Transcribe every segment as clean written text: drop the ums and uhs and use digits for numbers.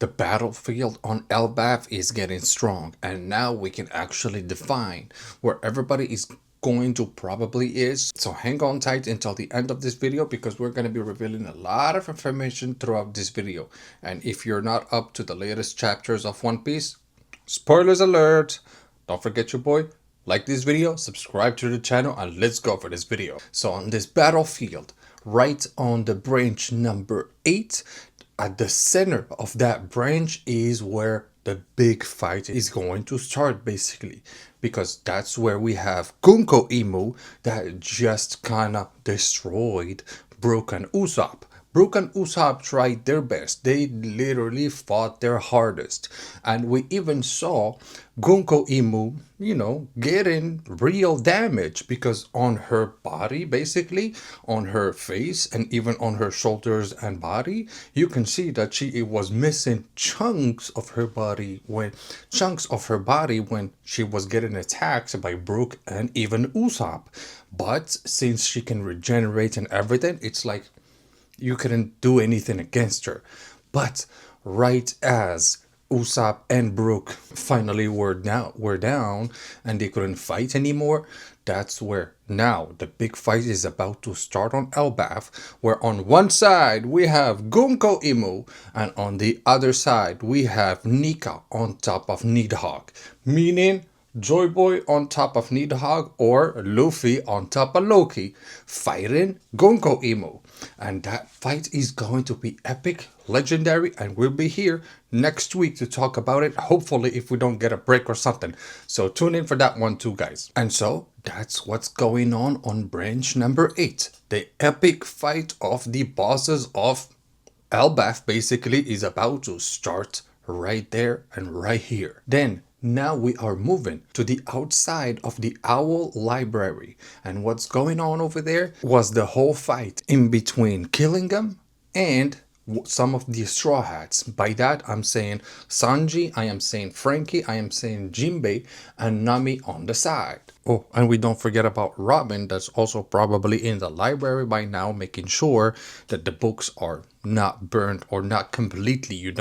The battlefield on Elbaf is getting strong, and now we can actually define where everybody is going to probably is. So hang on tight until the end of this video because we're going to be revealing a lot of information throughout this video. And if you're not up to the latest chapters of One Piece, spoilers alert! Don't forget your boy, like this video, subscribe to the channel, and let's go for this video. So on this battlefield, right on the branch number 8, at the center of that branch is where the big fight is going to start, basically, because that's where we have Gunko Imu that just kind of destroyed Brook and Usopp. Brook and Usopp tried their best. They literally fought their hardest. And we even saw Gunko Imu, getting real damage because on her body, basically, on her face and even on her shoulders and body, you can see that she was missing chunks of her body when she was getting attacked by Brook and even Usopp. But since she can regenerate and everything, it's like you couldn't do anything against her. But right as Usopp and Brook finally were down and they couldn't fight anymore, that's where now the big fight is about to start on Elbaf, where on one side we have Gunko Imu and on the other side we have Nika on top of Nidhogg, meaning Joy Boy on top of Nidhogg or Luffy on top of Loki fighting Gunko Imu. And that fight is going to be epic, legendary, and we'll be here next week to talk about it, hopefully if we don't get a break or something. So tune in for that one too, guys. And so that's what's going on branch number 8. The epic fight of the bosses of Elbaf basically is about to start right there and right here. Then now we are moving to the outside of the Owl Library. And what's going on over there was the whole fight in between Killingham and some of the Straw Hats. By that, I'm saying Sanji, I am saying Frankie, I am saying Jinbei, and Nami on the side. Oh, and we don't forget about Robin, that's also probably in the library by now, making sure that the books are not burned or not completely.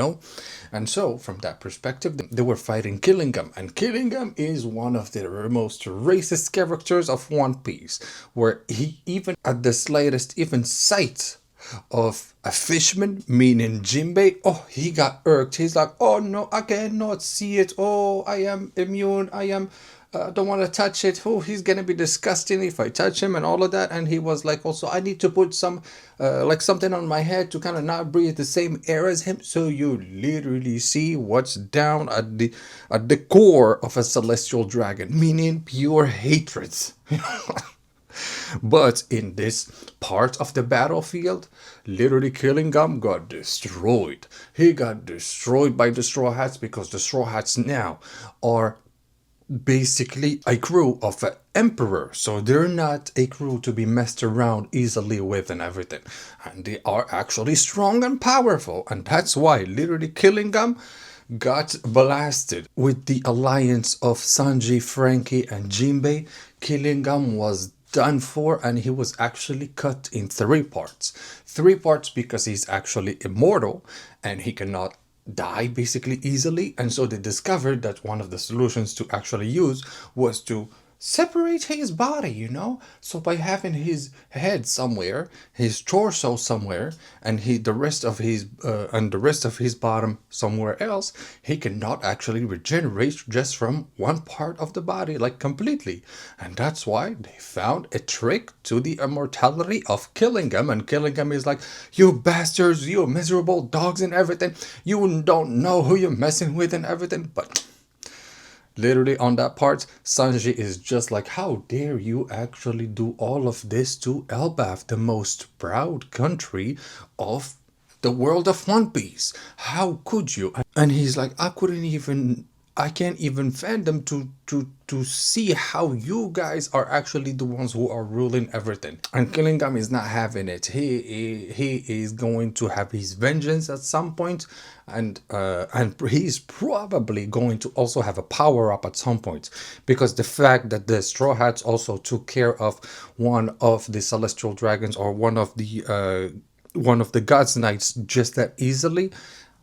And so, from that perspective, they were fighting Killingham, and Killingham is one of the most racist characters of One Piece, where he even at the slightest even sight of a fishman, meaning Jinbei, oh, he got irked. He's like, oh no, I cannot see it. Oh, I am immune. Don't want to touch it. Oh, he's gonna be disgusting if I touch him and all of that. And he was like, also, I need to put some, like something on my head to kind of not breathe the same air as him. So you literally see what's down at the core of a celestial dragon, meaning pure hatred. But in this part of the battlefield, literally Killingham got destroyed. He got destroyed by the Straw Hats because the Straw Hats now are basically a crew of an emperor. So they're not a crew to be messed around easily with and everything. And they are actually strong and powerful. And that's why literally Killingham got blasted. With the alliance of Sanji, Frankie, and Jinbei, Killingham was done for, and he was actually cut in 3 parts. 3 parts because he's actually immortal and he cannot die basically easily. And so they discovered that one of the solutions to actually use was to separate his body, so by having his head somewhere, his torso somewhere, and the rest of his bottom somewhere else, he cannot actually regenerate just from one part of the body, like completely. And that's why they found a trick to the immortality of Killingham. And Killingham is like, you bastards, you miserable dogs and everything, you don't know who you're messing with and everything. But literally on that part, Sanji is just like, how dare you actually do all of this to Elbaf, the most proud country of the world of One Piece? How could you? And he's like, I can't even fathom to see how you guys are actually the ones who are ruling everything. And Killingham is not having it. He is going to have his vengeance at some point, and he's probably going to also have a power up at some point, because the fact that the Straw Hats also took care of one of the Celestial Dragons or one of the God's Knights just that easily,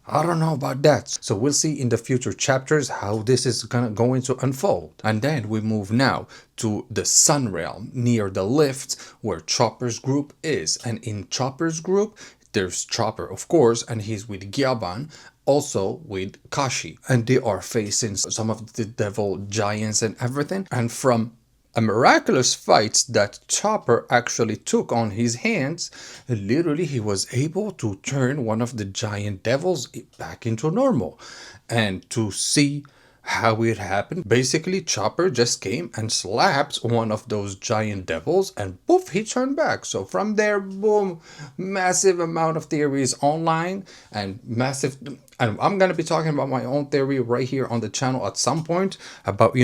I don't know about that. So we'll see in the future chapters how this is going to unfold. And then we move now to the Sun Realm near the lift where Chopper's group is. And in Chopper's group, there's Chopper, of course, and he's with Gyaban, also with Kashi. And they are facing some of the devil giants and everything. And from a miraculous fight that Chopper actually took on his hands, literally he was able to turn one of the giant devils back into normal. And to see how it happened, basically Chopper just came and slapped one of those giant devils and poof, he turned back. So from there, boom, massive amount of theories online and massive, and I'm going to be talking about my own theory right here on the channel at some point about,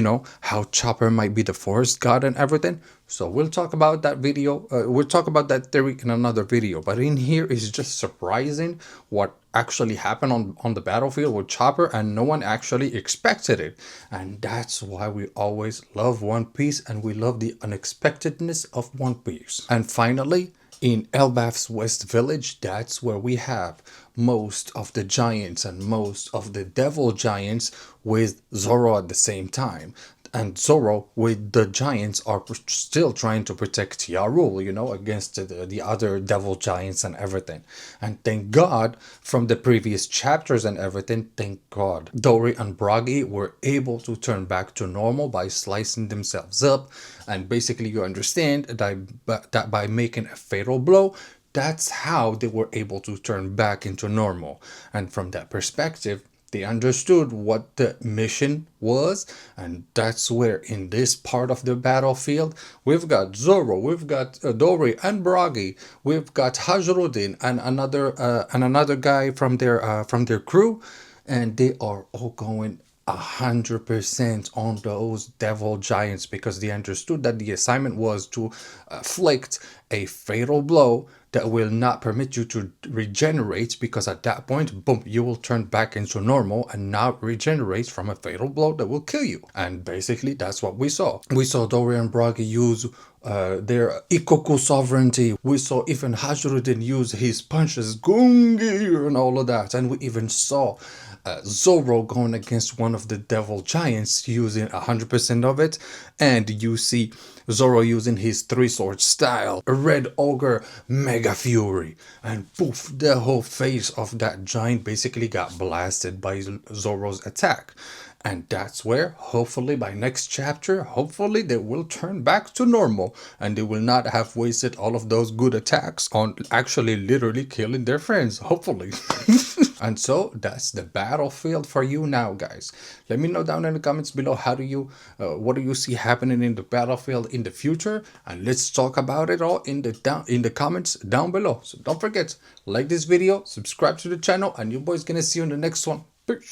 how Chopper might be the forest god and everything. So we'll talk about that video. We'll talk about that theory in another video. But in here is just surprising what actually happened on the battlefield with Chopper, and no one actually expected it. And that's why we always love One Piece, and we love the unexpectedness of One Piece. And finally, in Elbaf's West Village, that's where we have most of the giants and most of the devil giants with Zoro at the same time. And Zoro with the giants are still trying to protect Yarul, against the other devil giants and everything. And thank God, from the previous chapters and everything, thank God, Dory and Bragi were able to turn back to normal by slicing themselves up. And basically you understand that by making a fatal blow, that's how they were able to turn back into normal. And from that perspective, they understood what the mission was, and that's where in this part of the battlefield we've got Zoro, we've got Dory and Bragi, we've got Hajrudin and another guy from their crew, and they are all going 100% on those devil giants because they understood that the assignment was to afflict a fatal blow that will not permit you to regenerate, because at that point, boom, you will turn back into normal and not regenerate from a fatal blow that will kill you. And basically that's what we saw. We saw Dory and Bragi use their Ikoku sovereignty. We saw even Hajrudin use his punches, Gungi, and all of that. And we even saw Zoro going against one of the devil giants using 100% of it. And you see Zoro using his three-sword style, a red ogre mega fury, and poof, the whole face of that giant basically got blasted by Zoro's attack. And that's where, hopefully by next chapter, hopefully they will turn back to normal and they will not have wasted all of those good attacks on actually literally killing their friends, hopefully. And so that's the battlefield for you now, guys. Let me know down in the comments below, what do you see happening in the battlefield in the future, and let's talk about it all in the comments down below. So don't forget, like this video, subscribe to the channel, and you boys gonna see you in the next one. Peace.